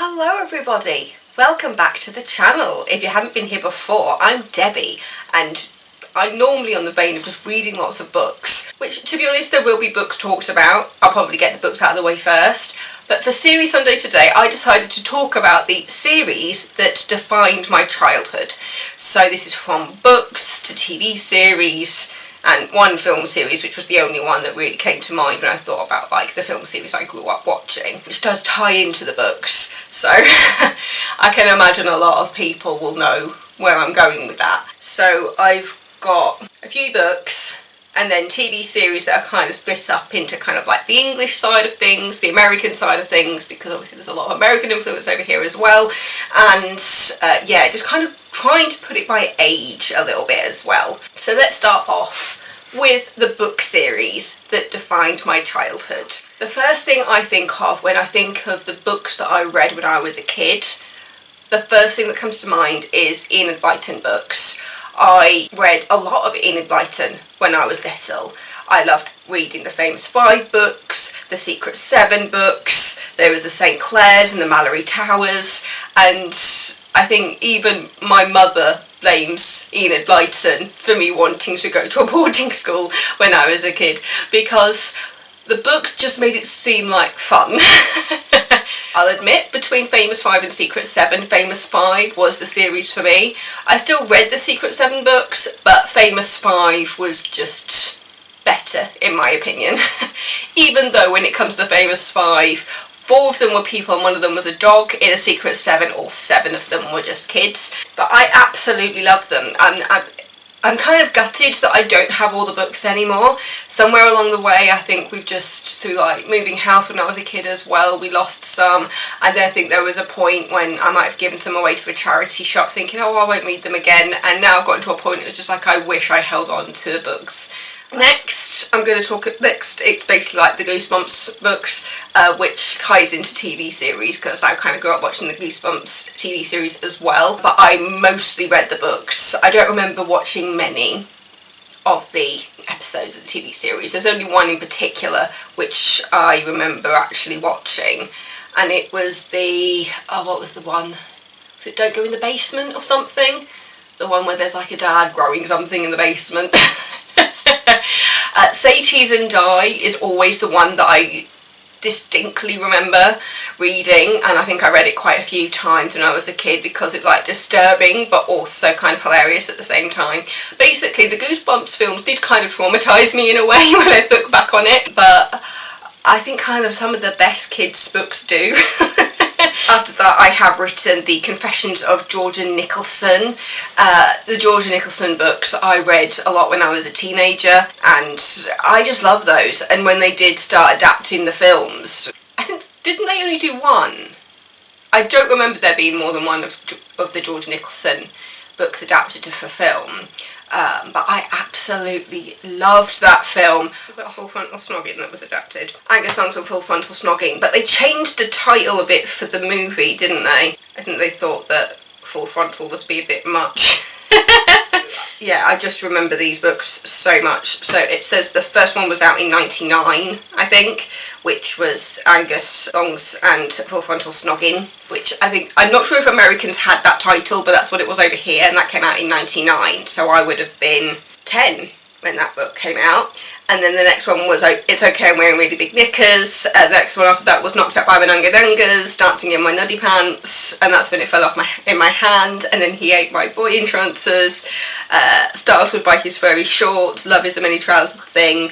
Hello everybody, welcome back to the channel. If you haven't been here before, I'm Debbie and I'm normally on the vein of just reading lots of books, which to be honest there will be books talked about. I'll probably get the books out of the way first. But for Series Sunday today I decided to talk about the series that defined my childhood. So this is from books to TV series and one film series, which was the only one that really came to mind when I thought about like the film series I grew up watching, which does tie into the books, so I can imagine a lot of people will know where I'm going with that. So I've got a few books and then TV series that are kind of split up into kind of like the English side of things, the American side of things, because obviously there's a lot of American influence over here as well, and yeah, just kind of trying to put it by age a little bit as well. So let's start off with the book series that defined my childhood. The first thing I think of when I think of the books that I read when I was a kid, the first thing that comes to mind is Enid Blyton books. I read a lot of Enid Blyton when I was little. I loved reading the Famous Five books, the Secret Seven books, there was the St. Clair's and the Mallory Towers, and I think even my mother blames Enid Blyton for me wanting to go to a boarding school when I was a kid, because the books just made it seem like fun. I'll admit, between Famous Five and Secret Seven, Famous Five was the series for me. I still read the Secret Seven books, but Famous Five was just better in my opinion. Even though when it comes to the Famous Five, 4 of them were people and 1 of them was a dog. In a Secret Seven, all 7 of them were just kids. But I absolutely loved them. I'm kind of gutted that I don't have all the books anymore. Somewhere along the way I think we've just, through like moving house when I was a kid as well, we lost some, and then I think there was a point when I might have given some away to a charity shop thinking, oh, I won't read them again, and now I've gotten to a point it was just like I wish I held on to the books. Next, I'm going to talk, it's basically like the Goosebumps books, which ties into TV series, because I kind of grew up watching the Goosebumps TV series as well, but I mostly read the books. I don't remember watching many of the episodes of the TV series. There's only one in particular which I remember actually watching, and it was the, oh, what was the one? Was it Don't Go in the Basement or something? The one where there's like a dad growing something in the basement. Say Cheese and Die is always the one that I distinctly remember reading, and I think I read it quite a few times when I was a kid because it's like disturbing but also kind of hilarious at the same time. Basically the Goosebumps films did kind of traumatise me in a way when I look back on it, but I think kind of some of the best kids books do. After that I have written the Confessions of Georgia Nicholson. The Georgia Nicholson books I read a lot when I was a teenager, and I just love those. And when they did start adapting the films, I think, didn't they only do one? I don't remember there being more than one of the Georgia Nicholson books adapted for film. But I absolutely loved that film. Was that Full Frontal Snogging that was adapted? Angus Songs and Full Frontal Snogging, but they changed the title of it for the movie, didn't they? I think they thought that Full Frontal was be a bit much. Yeah, I just remember these books so much. So it says the first one was out in '99, I think, which was Angus Songs and Full Frontal Snogging, which I think, I'm not sure if Americans had that title, but that's what it was over here, and that came out in '99, so I would have been 10 when that book came out. And then the next one was It's Okay I'm Wearing Really Big Knickers. The next one after that was Knocked Out by Manunga Dungas, Dancing in My Nuddy Pants, and that's when it fell off in my hand. And then He Ate My Boy Entrances, Startled by His Furry Shorts, Love Is a Many Trousered Thing,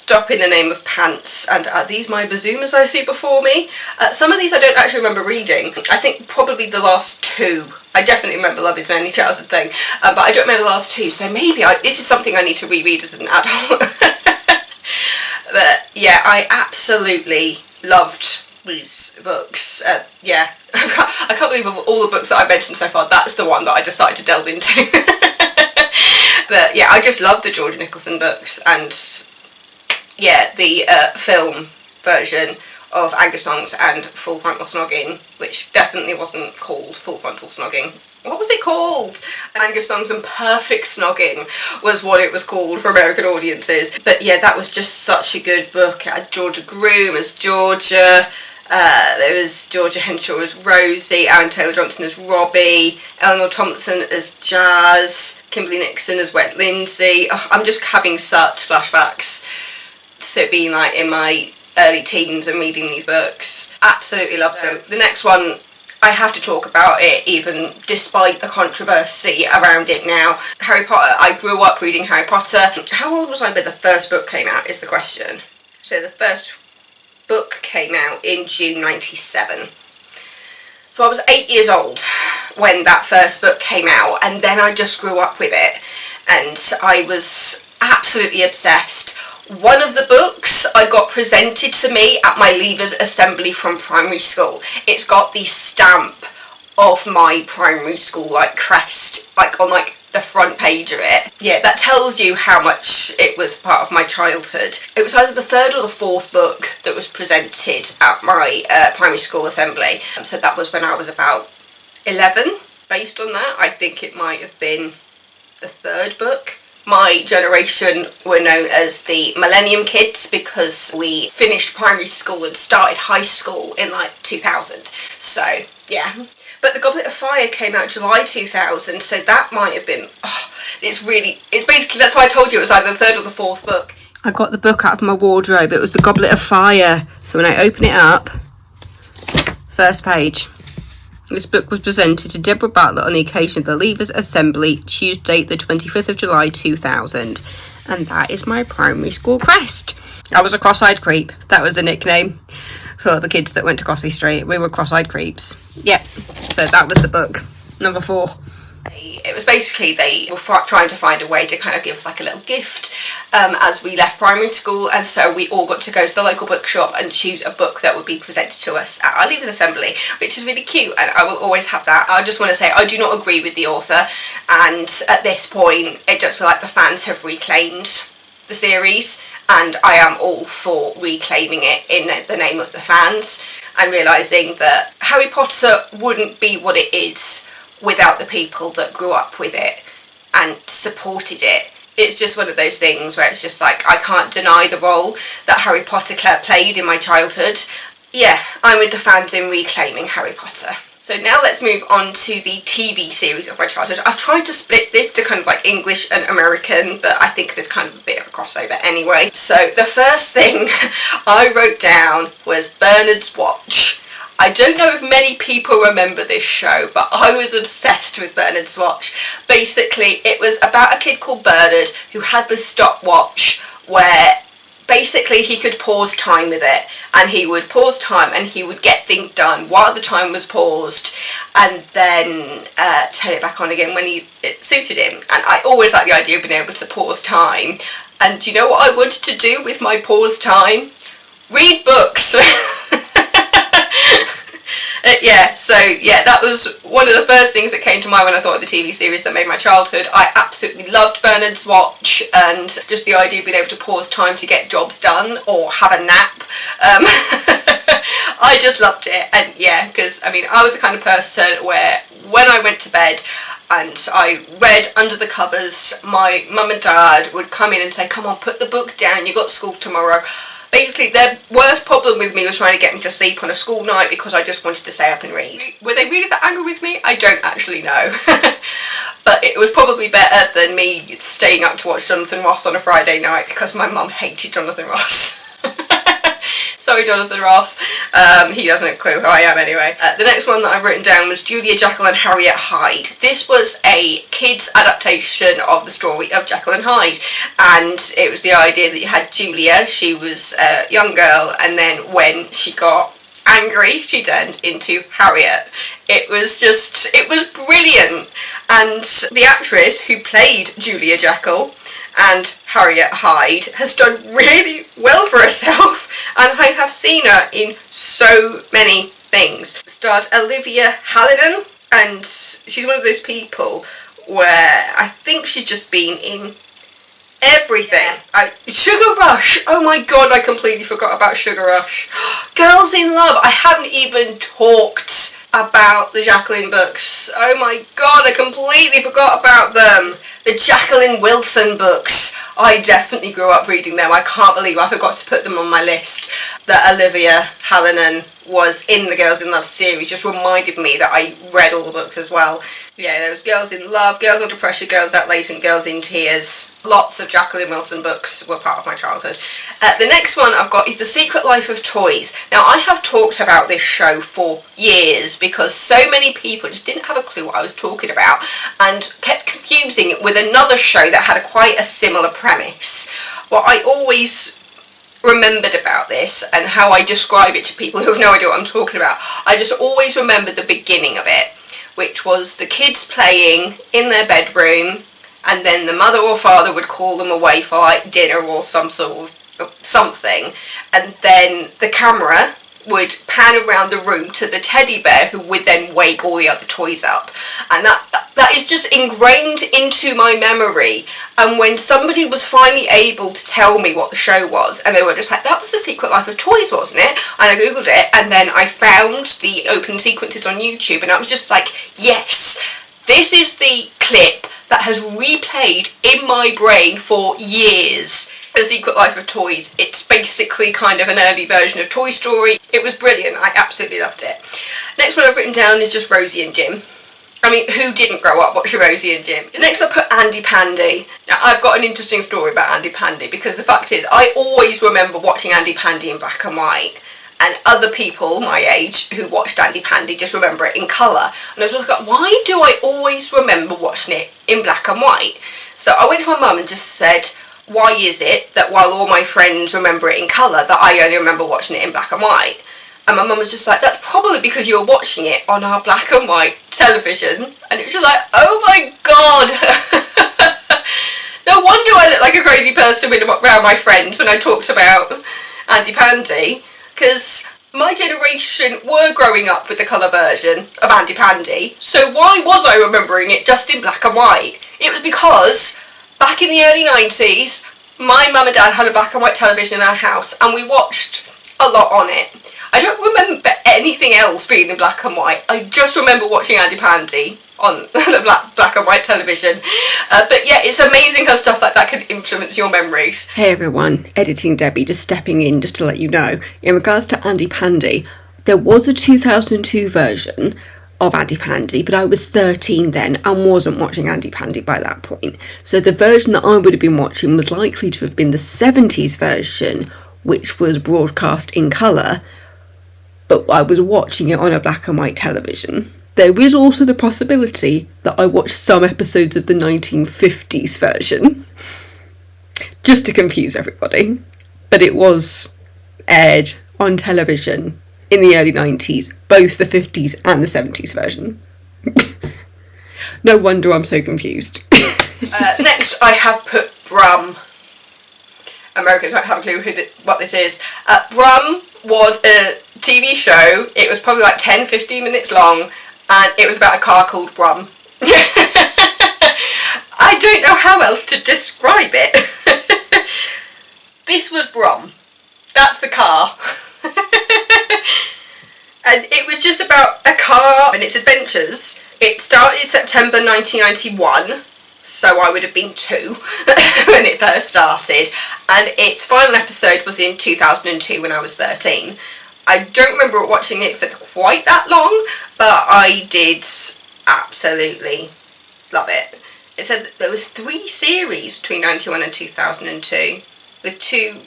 Stop in the Name of Pants, and Are These My Bazoomas I See Before Me? Some of these I don't actually remember reading. I think probably the last 2. I definitely remember Love Is a Many Trousered Thing, but I don't remember the last 2, so maybe this is something I need to reread as an adult. But yeah, I absolutely loved these books. Yeah, I can't believe of all the books that I've mentioned so far, that's the one that I decided to delve into. But yeah, I just loved the Georgia Nicholson books, and yeah, the film version of Angus Songs and Full Frontal Snogging, which definitely wasn't called Full Frontal Snogging. What was it called? Angus Songs and Perfect Snogging was what it was called for American audiences. But yeah, that was just such a good book. It had Georgia Groom as Georgia, There was Georgia Henshaw as Rosie, Aaron Taylor-Johnson as Robbie, Eleanor Thompson as Jazz, Kimberly Nixon as Wet Lindsay. Oh, I'm just having such flashbacks to being like in my early teens and reading these books. Absolutely love them. The next one, I have to talk about it even despite the controversy around it now. Harry Potter. I grew up reading Harry Potter. How old was I when the first book came out is the question. So the first book came out in June 97. So I was 8 years old when that first book came out, and then I just grew up with it and I was absolutely obsessed. One of the books I got presented to me at my Leavers Assembly from primary school. It's got the stamp of my primary school like crest, like on like the front page of it. Yeah, that tells you how much it was part of my childhood. It was either the third or the fourth book that was presented at my primary school assembly. So that was when I was about 11. Based on that, I think it might have been the third book. My generation were known as the Millennium Kids because we finished primary school and started high school in like 2000. So, yeah. But The Goblet of Fire came out July 2000, so that might have been... Oh, it's basically, that's why I told you it was either the third or the fourth book. I got the book out of my wardrobe. It was The Goblet of Fire. So when I open it up, first page. This book was presented to Deborah Bartlett on the occasion of the Leavers Assembly, Tuesday the 25th of July 2000. And that is my primary school crest. I was a cross-eyed creep. That was the nickname for the kids that went to Crossley Street. We were cross-eyed creeps. Yep. So that was the book. Number 4. It was basically they were trying to find a way to kind of give us like a little gift as we left primary school, and so we all got to go to the local bookshop and choose a book that would be presented to us at our Leavers Assembly, which is really cute, and I will always have that. I just want to say I do not agree with the author, and at this point it does feel like the fans have reclaimed the series, and I am all for reclaiming it in the name of the fans and realising that Harry Potter wouldn't be what it is without the people that grew up with it and supported it. It's just one of those things where it's just like, I can't deny the role that Harry Potter played in my childhood. Yeah, I'm with the fans in reclaiming Harry Potter. So now let's move on to the TV series of my childhood. I've tried to split this to kind of like English and American, but I think there's kind of a bit of a crossover anyway. So the first thing I wrote down was Bernard's Watch. I don't know if many people remember this show, but I was obsessed with Bernard's Watch. Basically, it was about a kid called Bernard who had this stopwatch where basically he could pause time with it, and he would pause time and he would get things done while the time was paused and then turn it back on again when it suited him. And I always liked the idea of being able to pause time. And do you know what I wanted to do with my pause time? Read books! That was one of the first things that came to mind when I thought of the TV series that made my childhood. I absolutely loved Bernard's Watch and just the idea of being able to pause time to get jobs done or have a nap. I just loved it, and yeah, because I mean I was the kind of person where when I went to bed and I read under the covers, my mum and dad would come in and say, come on, put the book down, you got school tomorrow. Basically, their worst problem with me was trying to get me to sleep on a school night because I just wanted to stay up and read. Were they really that angry with me? I don't actually know. But it was probably better than me staying up to watch Jonathan Ross on a Friday night because my mum hated Jonathan Ross. Sorry, Jonathan Ross. He doesn't have a clue who I am anyway. The next one that I've written down was Julia, Jekyll and Harriet Hyde. This was a kids' adaptation of the story of Jekyll and Hyde. And it was the idea that you had Julia, she was a young girl, and then when she got angry, she turned into Harriet. It was brilliant. And the actress who played Julia Jekyll and Harriet Hyde has done really well for herself, and I have seen her in so many things. Starred Olivia Hallinan, and she's one of those people where I think she's just been in everything. Sugar Rush! Oh my god, I completely forgot about Sugar Rush. Girls in Love! I haven't even talked about the Jacqueline books. Oh my god, I completely forgot about them. The Jacqueline Wilson books. I definitely grew up reading them. I can't believe I forgot to put them on my list. The Olivia Hallinan was in the Girls in Love series just reminded me that I read all the books as well. Yeah, there was Girls in Love, Girls Under Pressure, Girls Out Late and Girls in Tears. Lots of Jacqueline Wilson books were part of my childhood. The next one I've got is The Secret Life of Toys. Now, I have talked about this show for years because so many people just didn't have a clue what I was talking about and kept confusing it with another show that had quite a similar premise. What I always remembered about this and how I describe it to people who have no idea what I'm talking about, I just always remembered the beginning of it, which was the kids playing in their bedroom, and then the mother or father would call them away for like dinner or some sort of something, and then the camera would pan around the room to the teddy bear who would then wake all the other toys up. And that is just ingrained into my memory. And when somebody was finally able to tell me what the show was, and they were just like, that was The Secret Life of Toys, wasn't it? And I googled it, and then I found the opening sequences on YouTube, and I was just like, yes, this is the clip that has replayed in my brain for years. The Secret Life of Toys. It's basically kind of an early version of Toy Story. It was brilliant. I absolutely loved it. Next one I've written down is just Rosie and Jim. I mean, who didn't grow up watching Rosie and Jim? Next I put Andy Pandy. Now, I've got an interesting story about Andy Pandy because the fact is I always remember watching Andy Pandy in black and white, and other people my age who watched Andy Pandy just remember it in colour. And I was just like, why do I always remember watching it in black and white? So I went to my mum and just said, why is it that while all my friends remember it in colour, that I only remember watching it in black and white? And my mum was just like, that's probably because you were watching it on our black and white television. And it was just like, oh my god! No wonder I look like a crazy person around my friends when I talked about Andy Pandy, because my generation were growing up with the colour version of Andy Pandy, so why was I remembering it just in black and white? It was because back in the early 90s, my mum and dad had a black and white television in our house, and we watched a lot on it. I don't remember anything else being in black and white. I just remember watching Andy Pandy on the black and white television. But yeah, it's amazing how stuff like that can influence your memories. Hey everyone, Editing Debbie, just stepping in just to let you know. In regards to Andy Pandy, there was a 2002 version of Andy Pandy, but I was 13 then and wasn't watching Andy Pandy by that point. So the version that I would have been watching was likely to have been the 70s version, which was broadcast in colour, but I was watching it on a black and white television. There is also the possibility that I watched some episodes of the 1950s version, just to confuse everybody, but it was aired on television in the early 90s, both the 50s and the 70s version. No wonder I'm so confused. Next I have put Brum. Americans won't have a clue what this is. Brum was a TV show. It was probably like 10-15 minutes long, and it was about a car called Brum. I don't know how else to describe it. This was Brum. That's the car. And it was just about a car and its adventures. It started September 1991, so I would have been 2 when it first started, and its final episode was in 2002 when I was 13. I don't remember watching it for quite that long, but I did absolutely love it. It said that there was 3 series between 1991 and 2002, with 2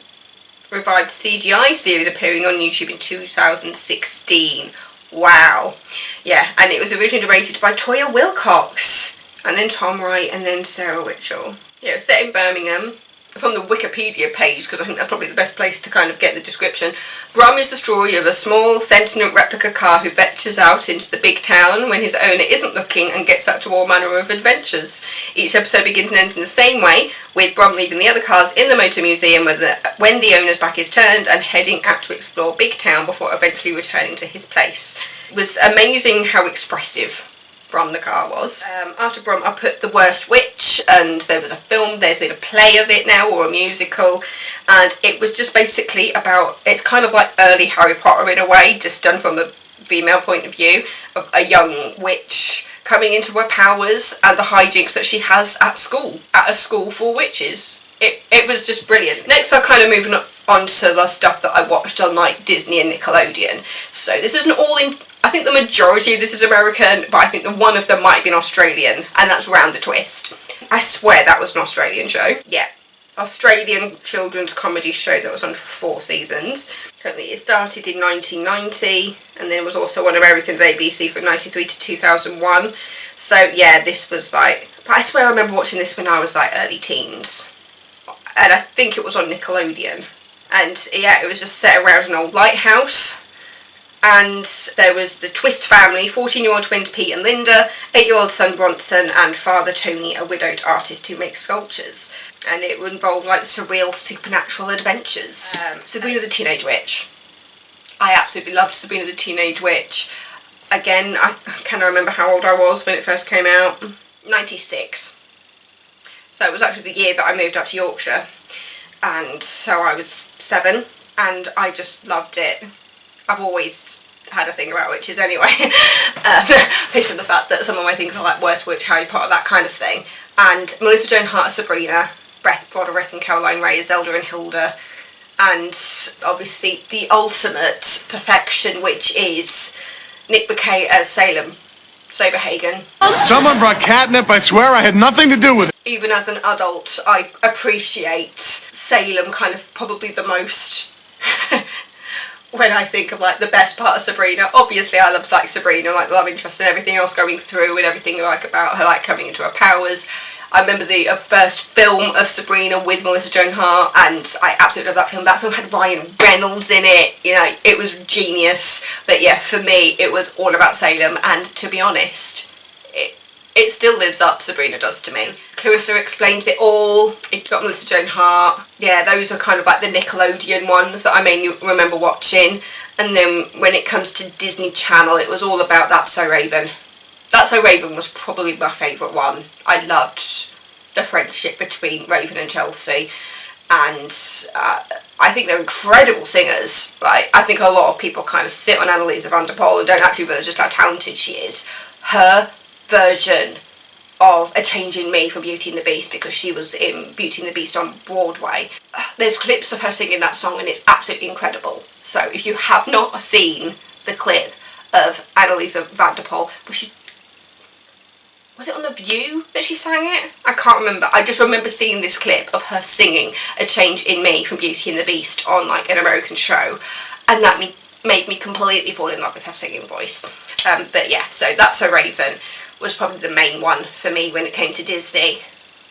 revived CGI series appearing on YouTube in 2016. Wow. Yeah, and it was originally narrated by Toya Wilcox, and then Tom Wright, and then Sarah Witchell. Yeah, it was set in Birmingham. From the Wikipedia page, because I think that's probably the best place to kind of get the description. Brum is the story of a small, sentient replica car who ventures out into the big town when his owner isn't looking and gets up to all manner of adventures. Each episode begins and ends in the same way, with Brum leaving the other cars in the motor museum when the owner's back is turned and heading out to explore Big Town before eventually returning to his place. It was amazing how expressive Brum the car was. After Brum I put The Worst Witch, and there was a film, there's been a play of it now, or a musical, and it was just basically about, it's kind of like early Harry Potter in a way, just done from the female point of view, of a young witch coming into her powers and the hijinks that she has at a school for witches. It was just brilliant. Next I'm kind of moving onto the stuff that I watched on like Disney and Nickelodeon. So this isn't all in, I think the majority of this is American, but I think that one of them might have been Australian, and that's Round the Twist. I swear that was an Australian show. Yeah, Australian children's comedy show that was on for 4 seasons. Apparently it started in 1990, and then was also on American's ABC from 93 to 2001. So yeah, this was like, but I swear I remember watching this when I was like early teens. And I think it was on Nickelodeon. And yeah, it was just set around an old lighthouse. And there was the Twist family, 14-year-old twins Pete and Linda, 8-year-old son Bronson, and father Tony, a widowed artist who makes sculptures. And it would involve like surreal supernatural adventures. Sabrina the Teenage Witch. I absolutely loved Sabrina the Teenage Witch. Again, I cannot remember how old I was when it first came out. 96. So it was actually the year that I moved up to Yorkshire. And so I was 7, and I just loved it. I've always had a thing about witches anyway. Based on the fact that some of my things are like Worst Witch, Harry Potter, that kind of thing. And Melissa Joan Hart as Sabrina, Beth Broderick and Caroline Rhea as Zelda and Hilda, and obviously the ultimate perfection, which is Nick Bakay as Salem, Saberhagen. Someone brought catnip, I swear I had nothing to do with it. Even as an adult, I appreciate Salem kind of probably the most when I think of like the best part of Sabrina. Obviously I loved like Sabrina, like the love interest and everything else going through and everything like about her like coming into her powers. I remember the first film of Sabrina with Melissa Joan Hart, and I absolutely love that film. That film had Ryan Reynolds in it, you know, it was genius. But yeah, for me it was all about Salem, and to be honest, it still lives up, Sabrina does to me. Clarissa Explains It All, it got Melissa Joan Hart. Yeah, those are kind of like the Nickelodeon ones that I mainly remember watching. And then when it comes to Disney Channel, it was all about That's So Raven. That's So Raven was probably my favourite one. I loved the friendship between Raven and Chelsea. And I think they're incredible singers. Like, I think a lot of people kind of sit on Annalisa van der Pol and don't actually realise just how talented she is. Her version of A Change in Me from Beauty and the Beast, because she was in Beauty and the Beast on Broadway. There's clips of her singing that song and it's absolutely incredible. So if you have not seen the clip of Annalisa van der Pol, was it on The View that she sang it? I can't remember. I just remember seeing this clip of her singing A Change in Me from Beauty and the Beast on like an American show, and that made me completely fall in love with her singing voice. But yeah, so That's So Raven was probably the main one for me when it came to Disney.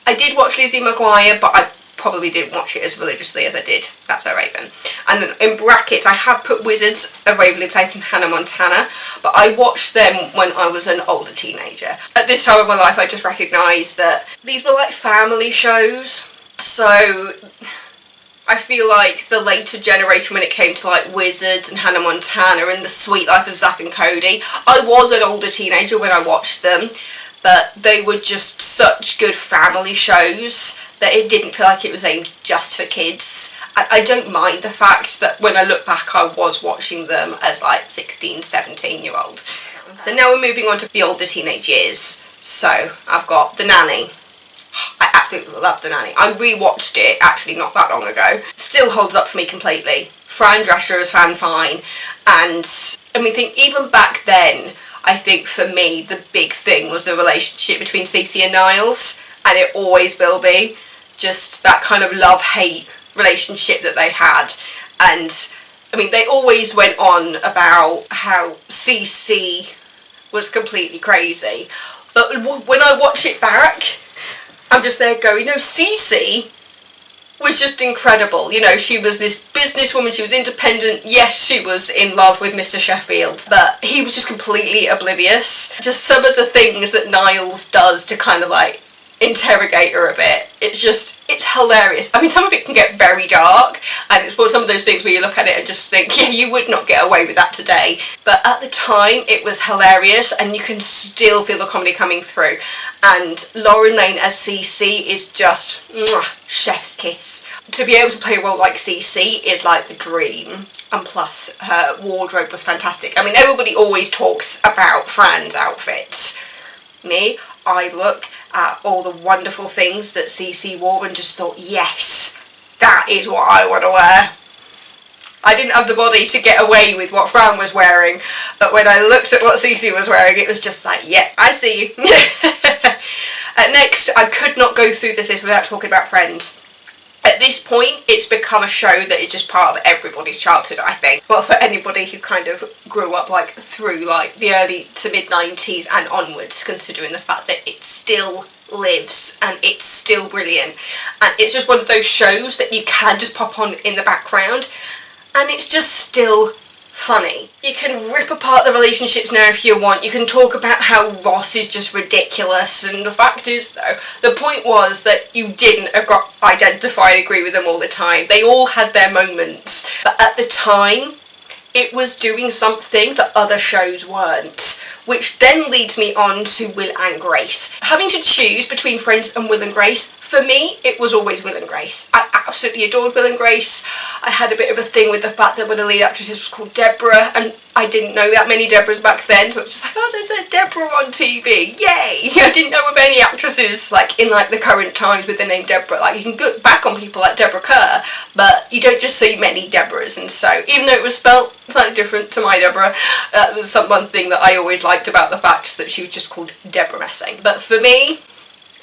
I did watch Lizzie McGuire, but I probably didn't watch it as religiously as I did That's So Raven. And then in brackets I have put Wizards of Waverly Place and Hannah Montana, but I watched them when I was an older teenager. At this time of my life I just recognised that these were like family shows, so I feel like the later generation when it came to like Wizards and Hannah Montana and The Sweet Life of Zack and Cody, I was an older teenager when I watched them, but they were just such good family shows that it didn't feel like it was aimed just for kids. I don't mind the fact that when I look back I was watching them as like 16, 17-year-old. So now we're moving on to the older teenage years. So I've got The Nanny. I absolutely love The Nanny. I rewatched it actually not that long ago. Still holds up for me completely. Fran Drescher is fine, and I mean, even back then, I think for me the big thing was the relationship between Cece and Niles, and it always will be. Just that kind of love-hate relationship that they had. And I mean, they always went on about how Cece was completely crazy, but when I watch it back, I'm just there going, no, Cece was just incredible. You know, she was this businesswoman, she was independent. Yes, she was in love with Mr. Sheffield, but he was just completely oblivious. Just some of the things that Niles does to kind of like interrogate her a bit, it's hilarious. I mean, some of it can get very dark, and it's one of some of those things where you look at it and just think, yeah, you would not get away with that today. But at the time, it was hilarious, and you can still feel the comedy coming through. And Lauren Lane as Cece is just chef's kiss. To be able to play a role like Cece is like the dream. And plus, her wardrobe was fantastic. I mean, everybody always talks about Fran's outfits. Me, I look at all the wonderful things that Cece wore and just thought, yes, that is what I want to wear. I didn't have the body to get away with what Fran was wearing, but when I looked at what Cece was wearing, it was just like, yeah, I see you. Next, I could not go through this list without talking about Friends. At this point, it's become a show that is just part of everybody's childhood, I think. Well, for anybody who kind of grew up like through like the early to mid-90s and onwards, considering the fact that it still lives and it's still brilliant. And it's just one of those shows that you can just pop on in the background and it's just still funny. You can rip apart the relationships now if you want. You can talk about how Ross is just ridiculous, and the fact is though, the point was that you didn't identify and agree with them all the time. They all had their moments, but at the time it was doing something that other shows weren't, which then leads me on to Will and Grace. Having to choose between Friends and Will and Grace, for me, it was always Will and Grace. I absolutely adored Will and Grace. I had a bit of a thing with the fact that one of the lead actresses was called Deborah, and I didn't know that many Deborahs back then, so it was just like, oh, there's a Deborah on TV, yay! I didn't know of any actresses, like, in, like, the current times with the name Deborah. Like, you can look back on people like Deborah Kerr, but you don't just see many Deborahs, and so, even though it was spelt slightly different to my Deborah, that was one thing that I always liked about the fact that she was just called Deborah Messing. But for me,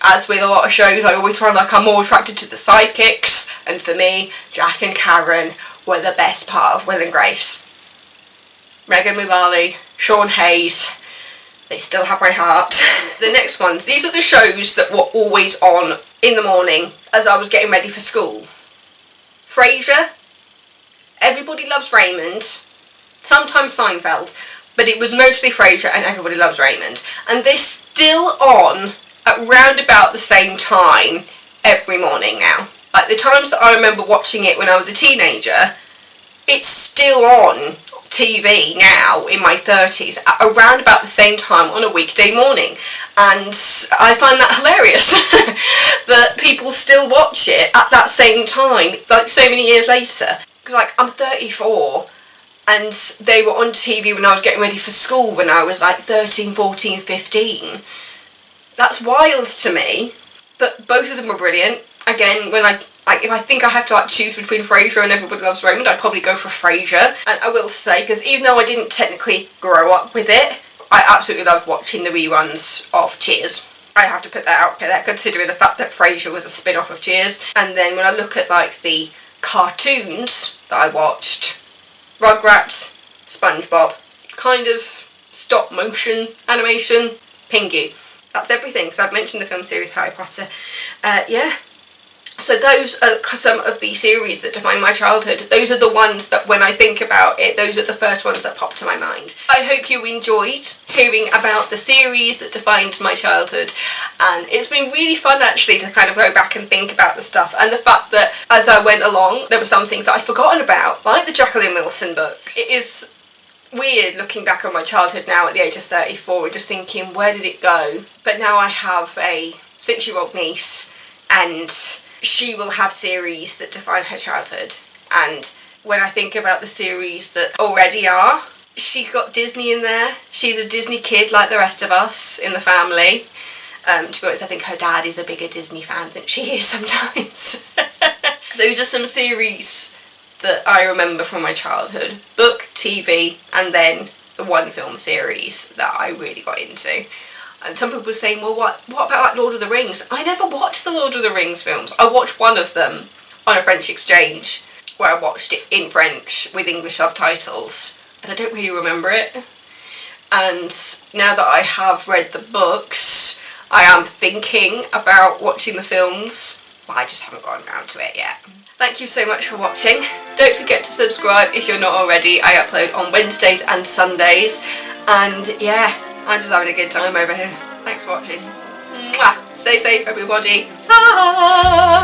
as with a lot of shows, I always find like I'm more attracted to the sidekicks, and for me, Jack and Karen were the best part of Will and Grace. Megan Mullally, Sean Hayes, they still have my heart. The next ones, these are the shows that were always on in the morning as I was getting ready for school. Frasier, Everybody Loves Raymond, sometimes Seinfeld, but it was mostly Frasier and Everybody Loves Raymond. And they're still on at round about the same time every morning now. Like the times that I remember watching it when I was a teenager, it's still on TV now in my 30s at around about the same time on a weekday morning, and I find that hilarious that people still watch it at that same time, like so many years later. Because like I'm 34 and they were on TV when I was getting ready for school when I was like 13, 14, 15. That's wild to me, but both of them were brilliant. Again, when if I think I have to like choose between Frasier and Everybody Loves Raymond, I'd probably go for Frasier. And I will say, because even though I didn't technically grow up with it, I absolutely loved watching the reruns of Cheers. I have to put that out there, considering the fact that Frasier was a spin-off of Cheers. And then when I look at like the cartoons that I watched, Rugrats, SpongeBob, kind of stop motion animation, Pingu. That's everything, because I've mentioned the film series Harry Potter. Yeah. So those are some of the series that define my childhood. Those are the ones that when I think about it, those are the first ones that pop to my mind. I hope you enjoyed hearing about the series that defined my childhood. And it's been really fun actually to kind of go back and think about the stuff. And the fact that as I went along, there were some things that I'd forgotten about, like the Jacqueline Wilson books. It is weird looking back on my childhood now at the age of 34 and just thinking, where did it go? But now I have a 6-year-old niece and she will have series that define her childhood. And when I think about the series that already are, she's got Disney in there. She's a Disney kid like the rest of us in the family. To be honest, I think her dad is a bigger Disney fan than she is sometimes. Those are some series that I remember from my childhood. Book, TV, and then the one film series that I really got into. And some people were saying, well, what about like Lord of the Rings? I never watched the Lord of the Rings films. I watched one of them on a French exchange, where I watched it in French with English subtitles, and I don't really remember it. And now that I have read the books, I am thinking about watching the films, but I just haven't gotten around to it yet. Thank you so much for watching. Don't forget to subscribe if you're not already. I upload on Wednesdays and Sundays, and yeah, I'm just having a good time over here. Thanks for watching. Mwah! Stay safe, everybody. Bye!